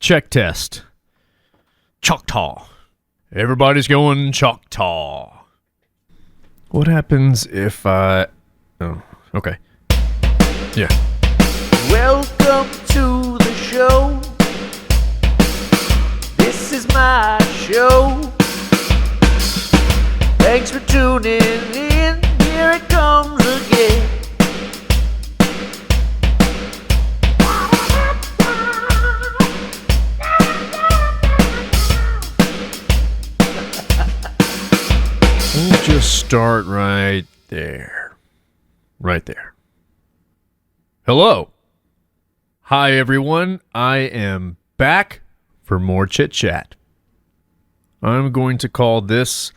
Check test. Choctaw. Everybody's going Choctaw. What happens if I... Oh, okay. Yeah. Welcome to the show. This is my show. Thanks for tuning in. Here it comes again. We'll just start right there. Right there. Hello. Hi, everyone. I am back for more chit chat. I'm going to call this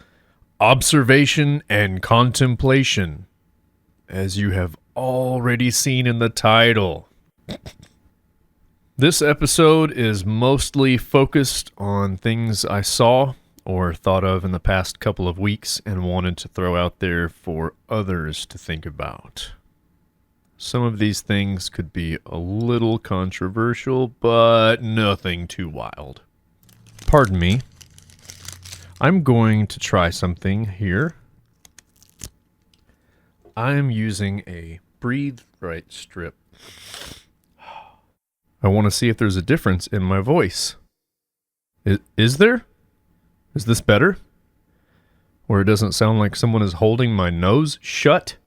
Observation and Contemplation, as you have already seen in the title. This episode is mostly focused on things I saw or thought of in the past couple of weeks and wanted to throw out there for others to think about. Some of these things could be a little controversial, but nothing too wild. Pardon me. I'm going to try something here. I'm using a Breathe Right strip. I want to see if there's a difference in my voice. Is there? Is this better? Or it doesn't sound like someone is holding my nose shut?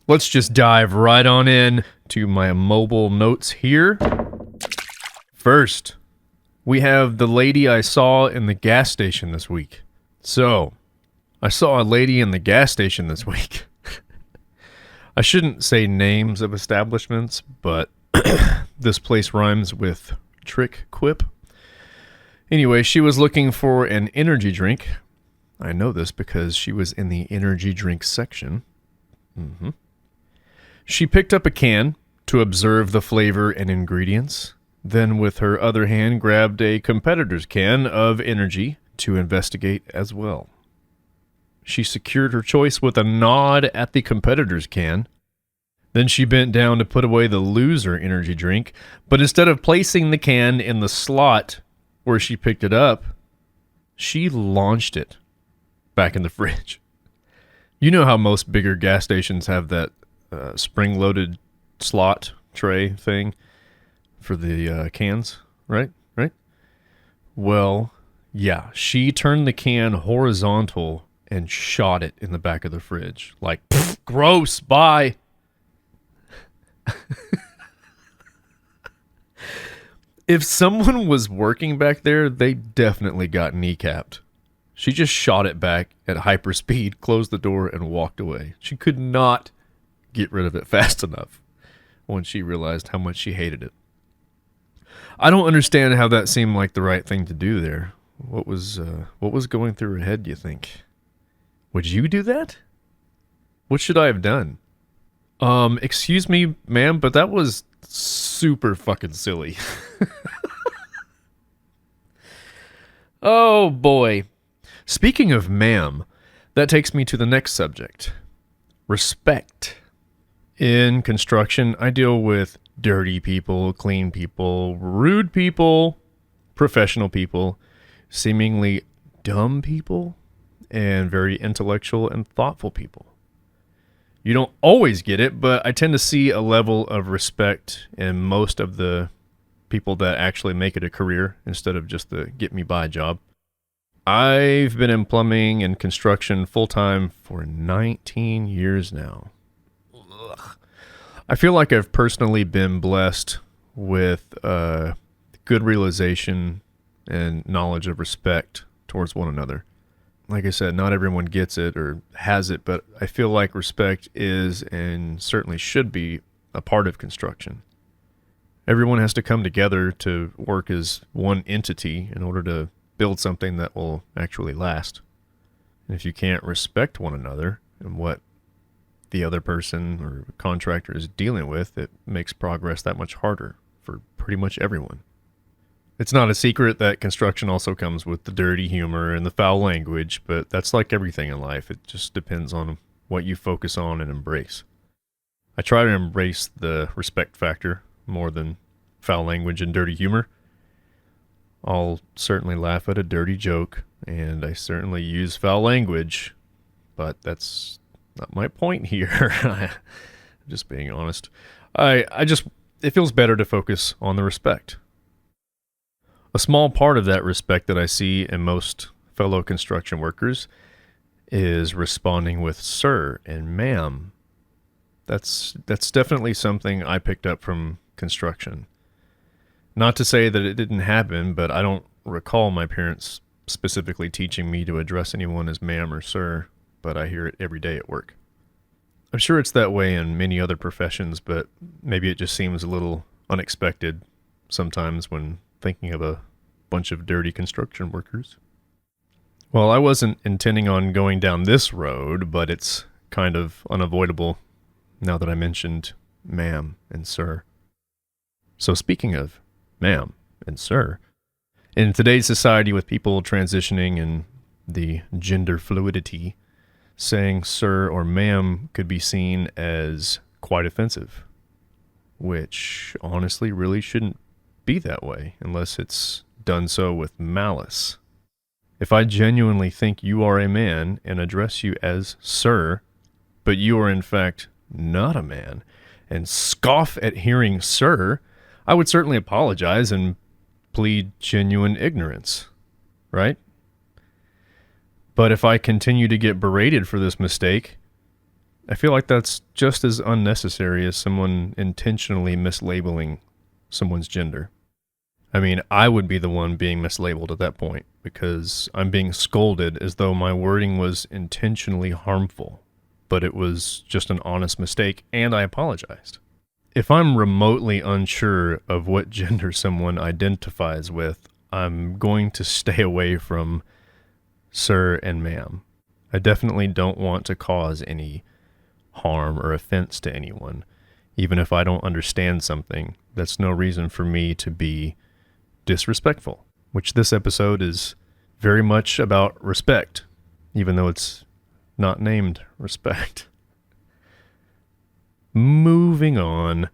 Let's just dive right on in to my mobile notes here. First, we have the lady I saw in the gas station this week. So, I saw a lady in the gas station this week. I shouldn't say names of establishments, but this place rhymes with trick quip. Anyway, she was looking for an energy drink. I know this because she was in the energy drink section. She picked up a can to observe the flavor and ingredients, then with her other hand grabbed a competitor's can of energy to investigate as well. She secured her choice with a nod at the competitor's can. Then she bent down to put away the loser energy drink, but instead of placing the can in the slot where she picked it up, she launched it back in the fridge. You know how most bigger gas stations have that spring-loaded slot tray thing for the cans, right? Well, yeah, she turned the can horizontal and shot it in the back of the fridge. Like, gross, bye. If someone was working back there, they definitely got kneecapped. She just shot it back at hyperspeed, closed the door, and walked away. She could not get rid of it fast enough when she realized how much she hated it. I don't understand how that seemed like the right thing to do there. What was going through her head, do you think? Would you do that? What should I have done? Excuse me, ma'am, but that was super fucking silly. Oh, boy. Speaking of ma'am, that takes me to the next subject. Respect. In construction, I deal with dirty people, clean people, rude people, professional people, seemingly dumb people, and very intellectual and thoughtful people. You don't always get it, but I tend to see a level of respect in most of the people that actually make it a career instead of just the get-me-by job. I've been in plumbing and construction full-time for 19 years now. Ugh. I feel like I've personally been blessed with good realization and knowledge of respect towards one another. Like I said, not everyone gets it or has it, but I feel like respect is and certainly should be a part of construction. Everyone has to come together to work as one entity in order to build something that will actually last. And if you can't respect one another and what the other person or contractor is dealing with, it makes progress that much harder for pretty much everyone. It's not a secret that construction also comes with the dirty humor and the foul language, but that's like everything in life. It just depends on what you focus on and embrace. I try to embrace the respect factor more than foul language and dirty humor. I'll certainly laugh at a dirty joke, and I certainly use foul language, but that's not my point here. I'm just being honest. It feels better to focus on the respect. A small part of that respect that I see in most fellow construction workers is responding with sir and ma'am. That's definitely something I picked up from construction. Not to say that it didn't happen, but I don't recall my parents specifically teaching me to address anyone as ma'am or sir, but I hear it every day at work. I'm sure it's that way in many other professions, but maybe it just seems a little unexpected sometimes when thinking of a bunch of dirty construction workers. Well, I wasn't intending on going down this road, but it's kind of unavoidable now that I mentioned ma'am and sir. So speaking of ma'am and sir, in today's society with people transitioning and the gender fluidity, saying sir or ma'am could be seen as quite offensive, which honestly really shouldn't be that way unless it's done so with malice. If I genuinely think you are a man and address you as sir, but you are in fact not a man, and scoff at hearing sir, I would certainly apologize and plead genuine ignorance, right? But if I continue to get berated for this mistake, I feel like that's just as unnecessary as someone intentionally mislabeling someone's gender. I mean, I would be the one being mislabeled at that point because I'm being scolded as though my wording was intentionally harmful, but it was just an honest mistake, and I apologized. If I'm remotely unsure of what gender someone identifies with, I'm going to stay away from sir and ma'am. I definitely don't want to cause any harm or offense to anyone. Even if I don't understand something, that's no reason for me to be disrespectful, which this episode is very much about respect, even though it's not named respect. Moving on.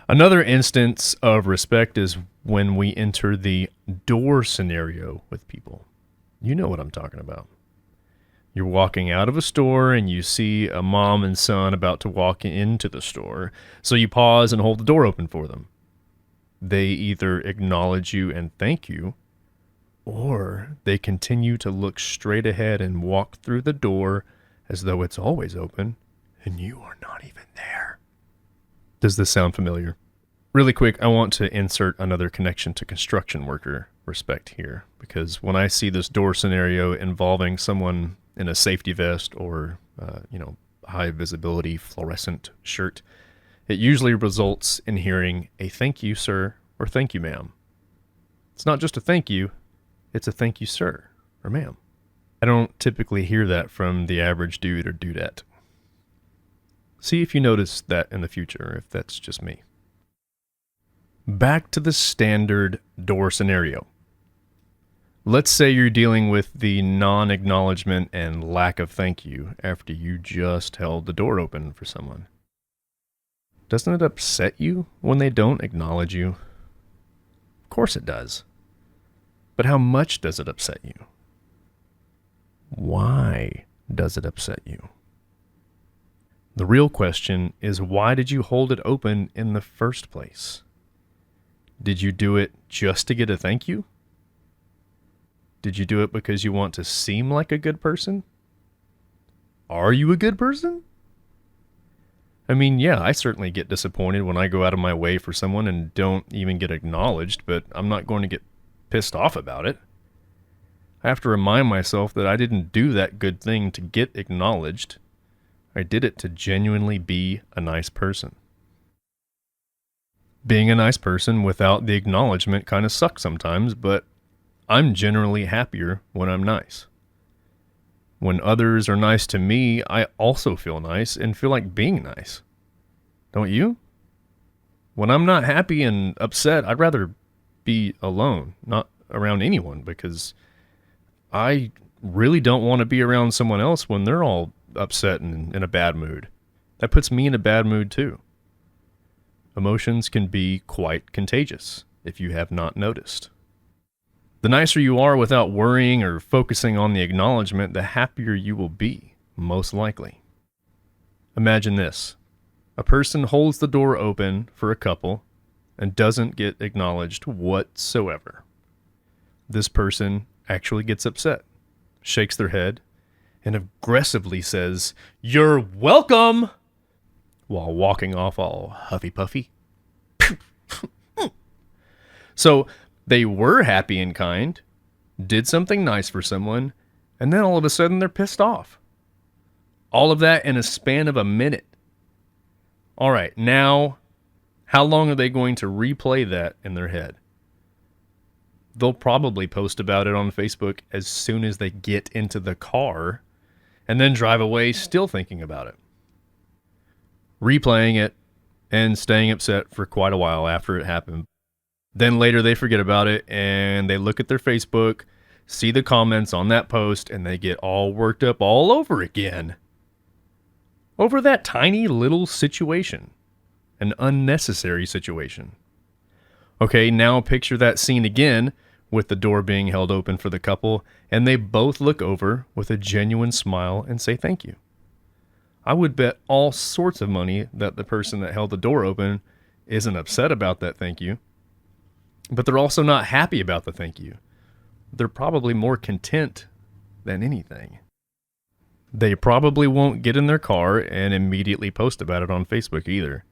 Another instance of respect is when we enter the door scenario with people. You know what I'm talking about. You're walking out of a store and you see a mom and son about to walk into the store, so you pause and hold the door open for them. They either acknowledge you and thank you, or they continue to look straight ahead and walk through the door as though it's always open and you are not even there. Does this sound familiar? Really quick, I want to insert another connection to construction worker respect here, because when I see this door scenario involving someone in a safety vest or, high visibility fluorescent shirt, it usually results in hearing a thank you, sir, or thank you, ma'am. It's not just a thank you, it's a thank you, sir, or ma'am. I don't typically hear that from the average dude or dudette. See if you notice that in the future, if that's just me. Back to the standard door scenario. Let's say you're dealing with the non-acknowledgement and lack of thank you after you just held the door open for someone. Doesn't it upset you when they don't acknowledge you? Of course it does. But how much does it upset you? Why does it upset you? The real question is, why did you hold it open in the first place? Did you do it just to get a thank you? Did you do it because you want to seem like a good person? Are you a good person? I mean, yeah, I certainly get disappointed when I go out of my way for someone and don't even get acknowledged, but I'm not going to get pissed off about it. I have to remind myself that I didn't do that good thing to get acknowledged. I did it to genuinely be a nice person. Being a nice person without the acknowledgement kind of sucks sometimes, but I'm generally happier when I'm nice. When others are nice to me, I also feel nice and feel like being nice. Don't you? When I'm not happy and upset, I'd rather be alone, not around anyone, because I really don't want to be around someone else when they're all upset and in a bad mood. That puts me in a bad mood too. Emotions can be quite contagious if you have not noticed. The nicer you are without worrying or focusing on the acknowledgement, the happier you will be, most likely. Imagine this. A person holds the door open for a couple and doesn't get acknowledged whatsoever. This person actually gets upset, shakes their head, and aggressively says, "You're welcome," while walking off all huffy puffy. So they were happy and kind, did something nice for someone, and then all of a sudden they're pissed off. All of that in a span of a minute. All right, now, how long are they going to replay that in their head? They'll probably post about it on Facebook as soon as they get into the car and then drive away still thinking about it. Replaying it and staying upset for quite a while after it happened. Then later they forget about it and they look at their Facebook, see the comments on that post, and they get all worked up all over again. Over that tiny little situation. An unnecessary situation. Okay, now picture that scene again with the door being held open for the couple, and they both look over with a genuine smile and say thank you. I would bet all sorts of money that the person that held the door open isn't upset about that thank you, but they're also not happy about the thank you. They're probably more content than anything. They probably won't get in their car and immediately post about it on Facebook either.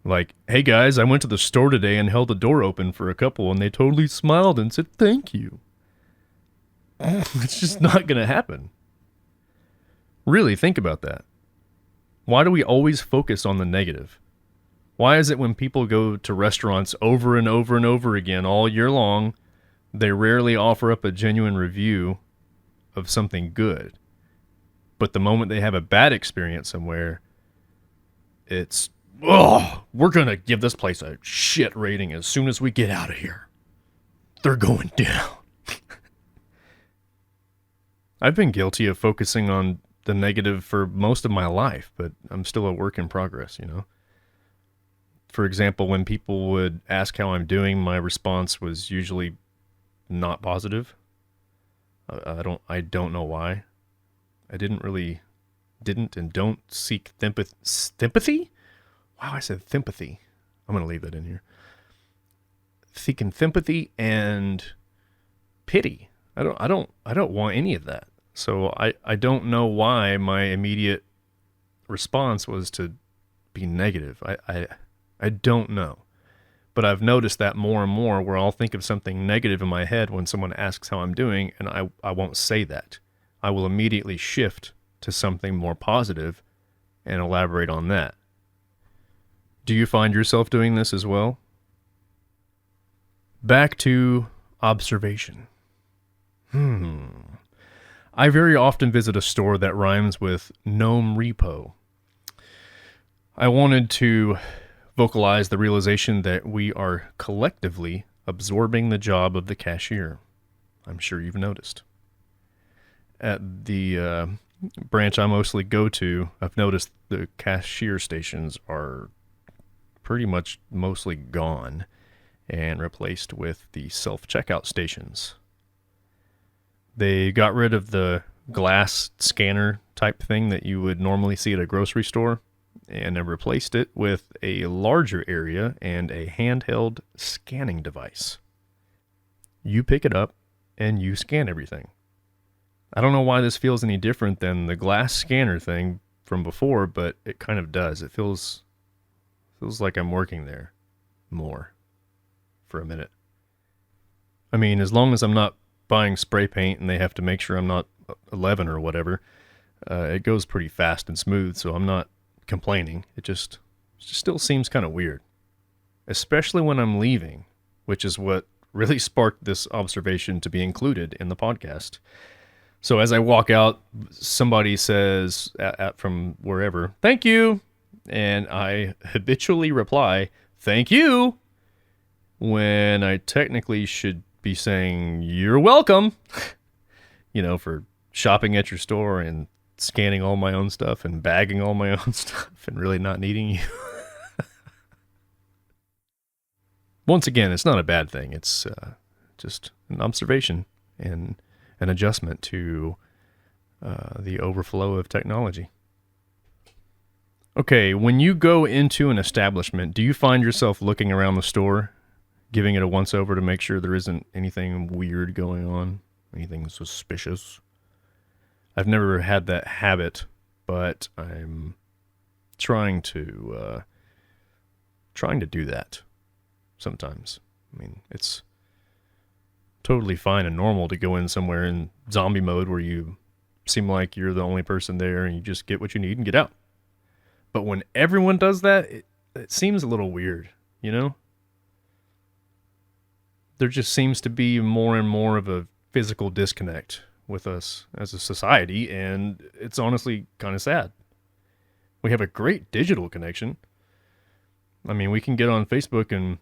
Like, "Hey guys, I went to the store today and held the door open for a couple and they totally smiled and said thank you." It's just not going to happen. Really, think about that. Why do we always focus on the negative? Why is it when people go to restaurants over and over and over again all year long, they rarely offer up a genuine review of something good? But the moment they have a bad experience somewhere, it's, "Oh, we're going to give this place a shit rating as soon as we get out of here. They're going down." I've been guilty of focusing on the negative for most of my life, but I'm still a work in progress, you know? For example, when people would ask how I'm doing, my response was usually not positive. I don't know why. I didn't and don't seek sympathy? Wow, I said sympathy. I'm going to leave that in here. Seeking sympathy and pity. I don't want any of that. So I don't know why my immediate response was to be negative. I don't know. But I've noticed that more and more where I'll think of something negative in my head when someone asks how I'm doing, and I won't say that. I will immediately shift to something more positive and elaborate on that. Do you find yourself doing this as well? Back to observation. I very often visit a store that rhymes with Gnome Repo. I wanted to vocalize the realization that we are collectively absorbing the job of the cashier. I'm sure you've noticed. At the branch I mostly go to, I've noticed the cashier stations are pretty much mostly gone and replaced with the self-checkout stations. They got rid of the glass scanner type thing that you would normally see at a grocery store and have replaced it with a larger area and a handheld scanning device. You pick it up and you scan everything. I don't know why this feels any different than the glass scanner thing from before, but it kind of does. It feels like I'm working there more for a minute. I mean, as long as I'm not buying spray paint and they have to make sure I'm not 11 or whatever, it goes pretty fast and smooth, so I'm not complaining. It just still seems kind of weird, especially when I'm leaving, which is what really sparked this observation to be included in the podcast. So as I walk out, somebody says from wherever, "Thank you," and I habitually reply, "Thank you," when I technically should be saying, "You're welcome," for shopping at your store and scanning all my own stuff and bagging all my own stuff and really not needing you. Once again, it's not a bad thing. It's just an observation and an adjustment to the overflow of technology. Okay, when you go into an establishment, do you find yourself looking around the store, giving it a once-over to make sure there isn't anything weird going on, anything suspicious? I've never had that habit, but I'm trying to do that sometimes. I mean, it's totally fine and normal to go in somewhere in zombie mode where you seem like you're the only person there and you just get what you need and get out. But when everyone does that, it seems a little weird, you know? There just seems to be more and more of a physical disconnect with us as a society, and it's honestly kind of sad. We have a great digital connection. I mean, we can get on Facebook and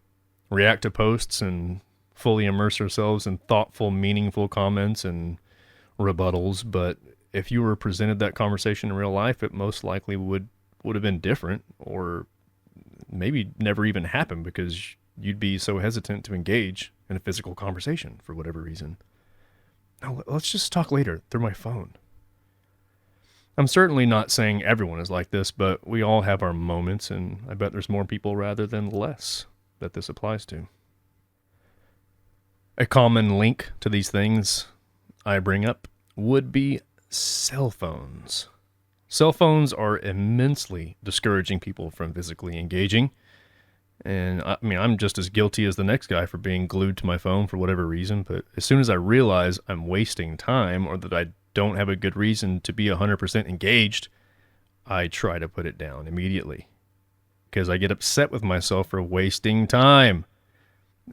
react to posts and fully immerse ourselves in thoughtful, meaningful comments and rebuttals, but if you were presented that conversation in real life, it most likely would have been different, or maybe never even happen because you'd be so hesitant to engage in a physical conversation for whatever reason. Now, let's just talk later through my phone. I'm certainly not saying everyone is like this, but we all have our moments, and I bet there's more people rather than less that this applies to. A common link to these things I bring up would be cell phones. Cell phones are immensely discouraging people from physically engaging. And I mean, I'm just as guilty as the next guy for being glued to my phone for whatever reason. But as soon as I realize I'm wasting time or that I don't have a good reason to be 100% engaged, I try to put it down immediately. Because I get upset with myself for wasting time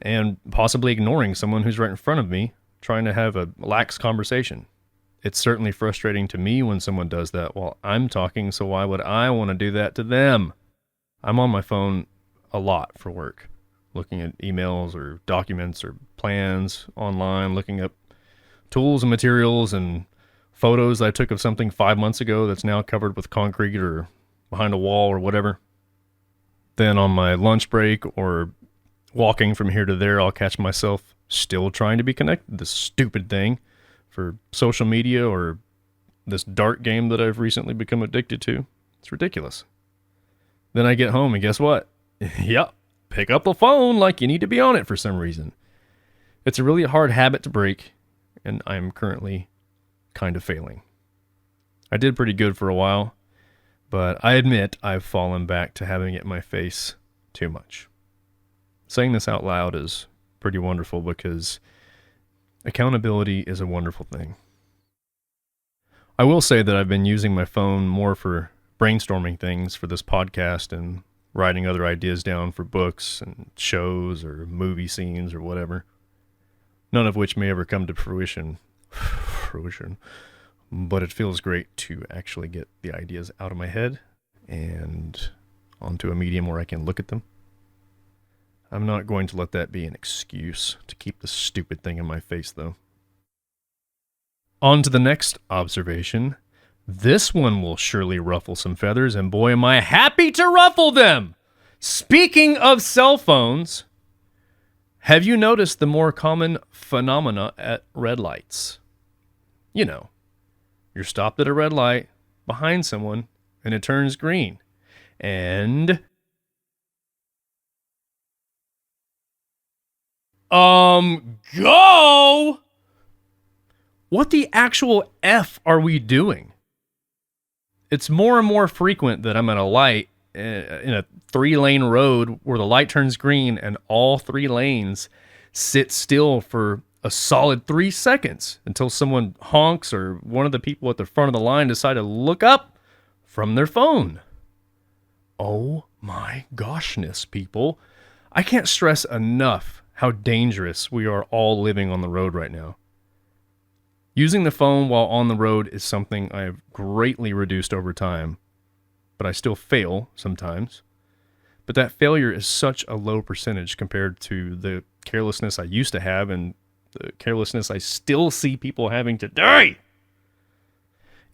and possibly ignoring someone who's right in front of me trying to have a lax conversation. It's certainly frustrating to me when someone does that while I'm talking, so why would I want to do that to them? I'm on my phone a lot for work, looking at emails or documents or plans online, looking up tools and materials and photos I took of something 5 months ago that's now covered with concrete or behind a wall or whatever. Then on my lunch break or walking from here to there, I'll catch myself still trying to be connected to this stupid thing for social media or this dart game that I've recently become addicted to. It's ridiculous. Then I get home and guess what? Yep, pick up the phone like you need to be on it for some reason. It's a really hard habit to break, and I'm currently kind of failing. I did pretty good for a while, but I admit I've fallen back to having it in my face too much. Saying this out loud is pretty wonderful because accountability is a wonderful thing. I will say that I've been using my phone more for brainstorming things for this podcast and writing other ideas down for books and shows or movie scenes or whatever. None of which may ever come to fruition. But it feels great to actually get the ideas out of my head and onto a medium where I can look at them. I'm not going to let that be an excuse to keep the stupid thing in my face, though. On to the next observation. This one will surely ruffle some feathers, and boy, am I happy to ruffle them! Speaking of cell phones, have you noticed the more common phenomena at red lights? You know, you're stopped at a red light behind someone, and it turns green. And go! What the actual F are we doing? It's more and more frequent that I'm at a light in a 3-lane road where the light turns green and all 3 lanes sit still for a solid 3 seconds until someone honks or one of the people at the front of the line decide to look up from their phone. Oh my goshness, people. I can't stress enough how dangerous we are all living on the road right now. Using the phone while on the road is something I have greatly reduced over time, but I still fail sometimes. But that failure is such a low percentage compared to the carelessness I used to have and the carelessness I still see people having today.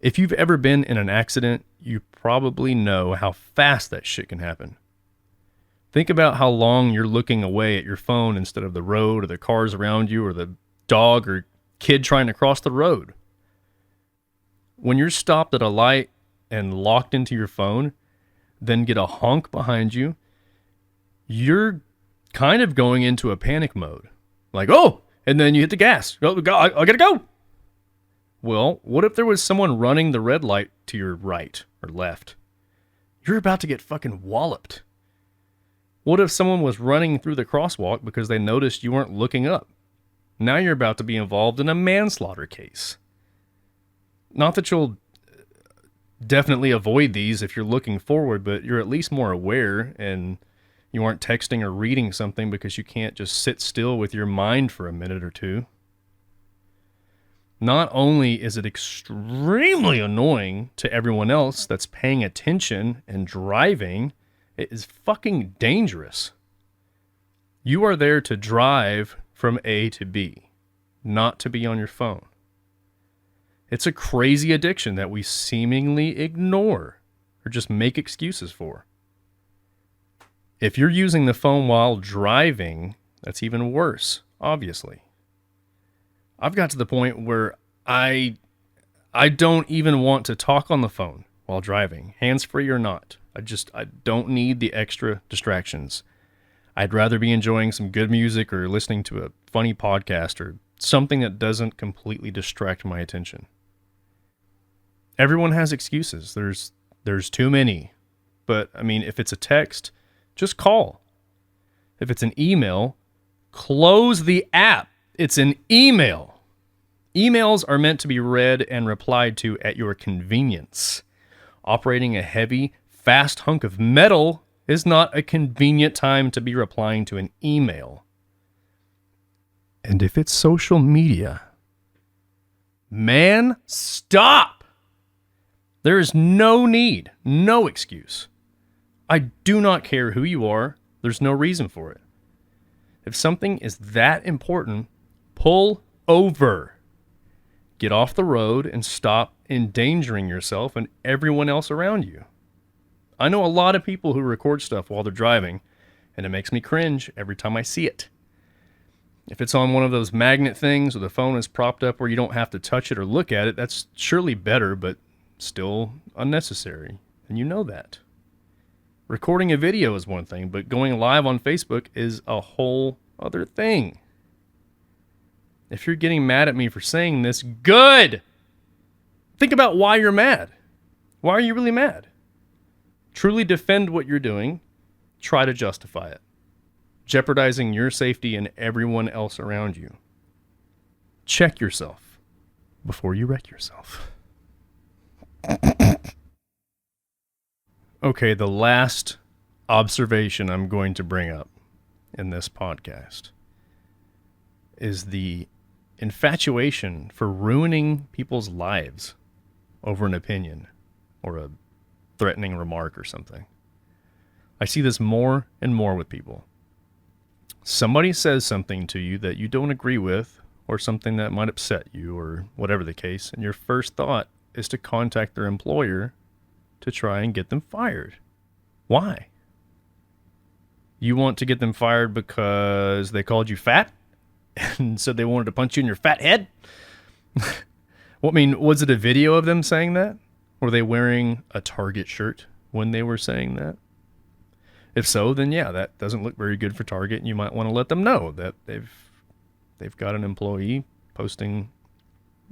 If you've ever been in an accident, you probably know how fast that shit can happen. Think about how long you're looking away at your phone instead of the road or the cars around you or the dog or kid trying to cross the road. When you're stopped at a light and locked into your phone, then get a honk behind you, you're kind of going into a panic mode. Like, oh, and then you hit the gas. Oh, I gotta go. Well, what if there was someone running the red light to your right or left? You're about to get fucking walloped. What if someone was running through the crosswalk because they noticed you weren't looking up? Now you're about to be involved in a manslaughter case. Not that you'll definitely avoid these if you're looking forward, but you're at least more aware and you aren't texting or reading something because you can't just sit still with your mind for a minute or two. Not only is it extremely annoying to everyone else that's paying attention and driving, it is fucking dangerous. You are there to drive from A to B, not to be on your phone. It's a crazy addiction that we seemingly ignore or just make excuses for. If you're using the phone while driving, that's even worse, obviously. I've got to the point where I don't even want to talk on the phone while driving, hands-free or not. I don't need the extra distractions. I'd rather be enjoying some good music or listening to a funny podcast or something that doesn't completely distract my attention. Everyone has excuses. There's too many. But, I mean, if it's a text, just call. If it's an email, close the app. It's an email. Emails are meant to be read and replied to at your convenience. Operating a heavy, fast hunk of metal is not a convenient time to be replying to an email. And if it's social media, man, stop! There is no need, no excuse. I do not care who you are. There's no reason for it. If something is that important, pull over. Get off the road and stop endangering yourself and everyone else around you. I know a lot of people who record stuff while they're driving, and it makes me cringe every time I see it. If it's on one of those magnet things or the phone is propped up where you don't have to touch it or look at it, that's surely better, but still unnecessary, and you know that. Recording a video is one thing, but going live on Facebook is a whole other thing. If you're getting mad at me for saying this, good! Think about why you're mad. Why are you really mad? Truly defend what you're doing. Try to justify it, jeopardizing your safety and everyone else around you. Check yourself before you wreck yourself. Okay, the last observation I'm going to bring up in this podcast is the infatuation for ruining people's lives over an opinion or a threatening remark or something. I see this more and more with people. Somebody says something to you that you don't agree with or something that might upset you or whatever the case, and your first thought is to contact their employer to try and get them fired. Why? You want to get them fired because they called you fat and said they wanted to punch you in your fat head? Well, I mean, was it a video of them saying that? Were they wearing a Target shirt when they were saying that? If so, then yeah, that doesn't look very good for Target, and you might want to let them know that they've got an employee posting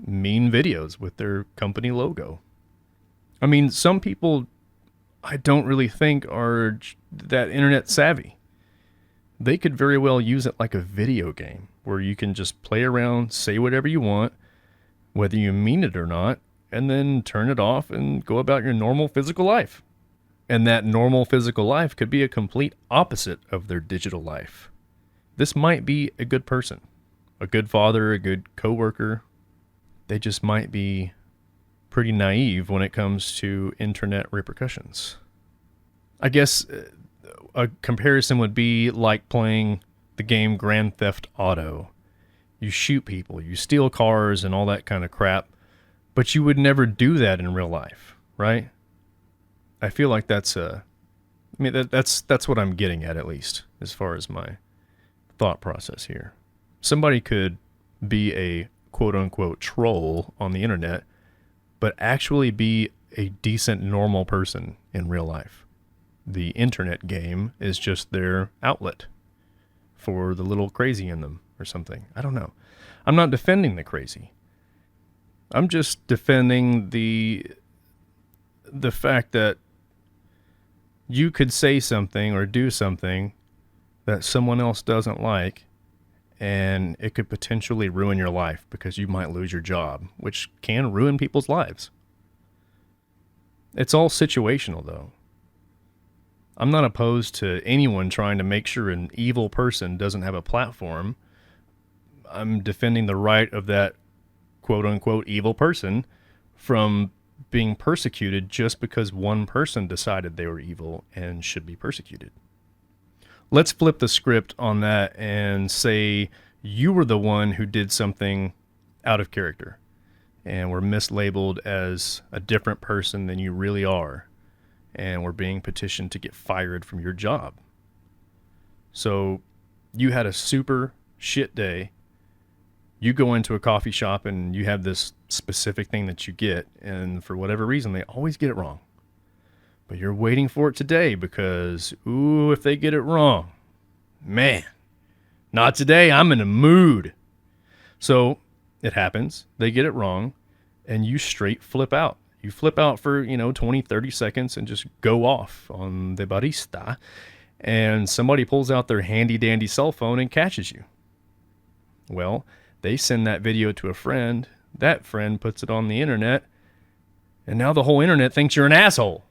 mean videos with their company logo. I mean, some people I don't really think are that internet savvy. They could very well use it like a video game where you can just play around, say whatever you want, whether you mean it or not, and then turn it off and go about your normal physical life. And that normal physical life could be a complete opposite of their digital life. This might be a good person, a good father, a good coworker. They just might be pretty naive when it comes to internet repercussions. I guess a comparison would be like playing the game Grand Theft Auto. You shoot people, you steal cars and all that kind of crap, but you would never do that in real life, right? I feel like that's I mean, that's what I'm getting at least, as far as my thought process here. Somebody could be a quote-unquote troll on the internet, but actually be a decent, normal person in real life. The internet game is just their outlet for the little crazy in them or something. I don't know. I'm not defending the crazy. I'm just defending the fact that you could say something or do something that someone else doesn't like, and it could potentially ruin your life because you might lose your job, which can ruin people's lives. It's all situational, though. I'm not opposed to anyone trying to make sure an evil person doesn't have a platform. I'm defending the right of that quote-unquote evil person from being persecuted just because one person decided they were evil and should be persecuted. Let's flip the script on that and say you were the one who did something out of character and were mislabeled as a different person than you really are, and were being petitioned to get fired from your job. So you had a super shit day. You go into a coffee shop and you have this specific thing that you get, and for whatever reason, they always get it wrong. But you're waiting for it today because, ooh, if they get it wrong, man, not today, I'm in a mood. So it happens, they get it wrong, and you straight flip out. You flip out for, 20, 30 seconds and just go off on the barista, and somebody pulls out their handy-dandy cell phone and catches you. Well, they send that video to a friend. That friend puts it on the internet, and now the whole internet thinks you're an asshole.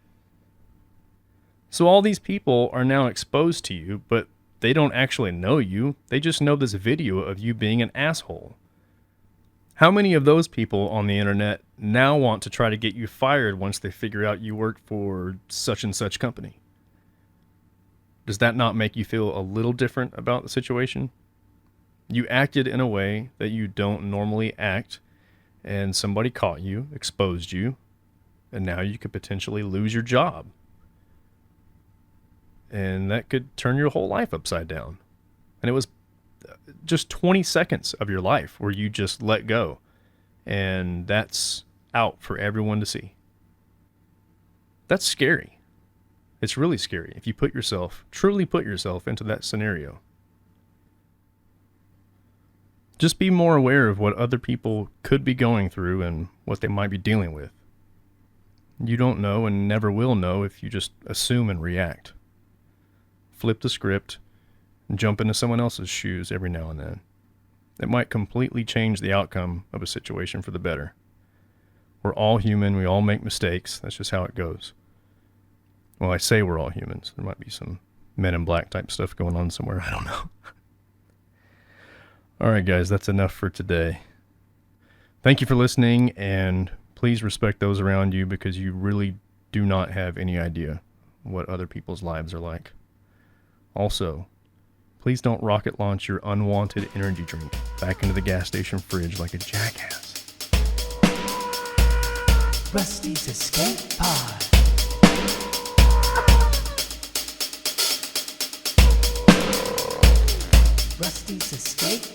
So all these people are now exposed to you, but they don't actually know you. They just know this video of you being an asshole. How many of those people on the internet now want to try to get you fired once they figure out you work for such and such company? Does that not make you feel a little different about the situation? You acted in a way that you don't normally act, and somebody caught you, exposed you, and now you could potentially lose your job. And that could turn your whole life upside down. And it was just 20 seconds of your life where you just let go, and that's out for everyone to see. That's scary. It's really scary if you truly put yourself into that scenario. Just be more aware of what other people could be going through and what they might be dealing with. You don't know and never will know if you just assume and react. Flip the script and jump into someone else's shoes every now and then. It might completely change the outcome of a situation for the better. We're all human. We all make mistakes. That's just how it goes. Well, I say we're all humans. There might be some Men in Black type stuff going on somewhere. I don't know. All right, guys, that's enough for today. Thank you for listening, and please respect those around you because you really do not have any idea what other people's lives are like. Also, please don't rocket launch your unwanted energy drink back into the gas station fridge like a jackass. Rusty's Escape Pod. Rusty's Escape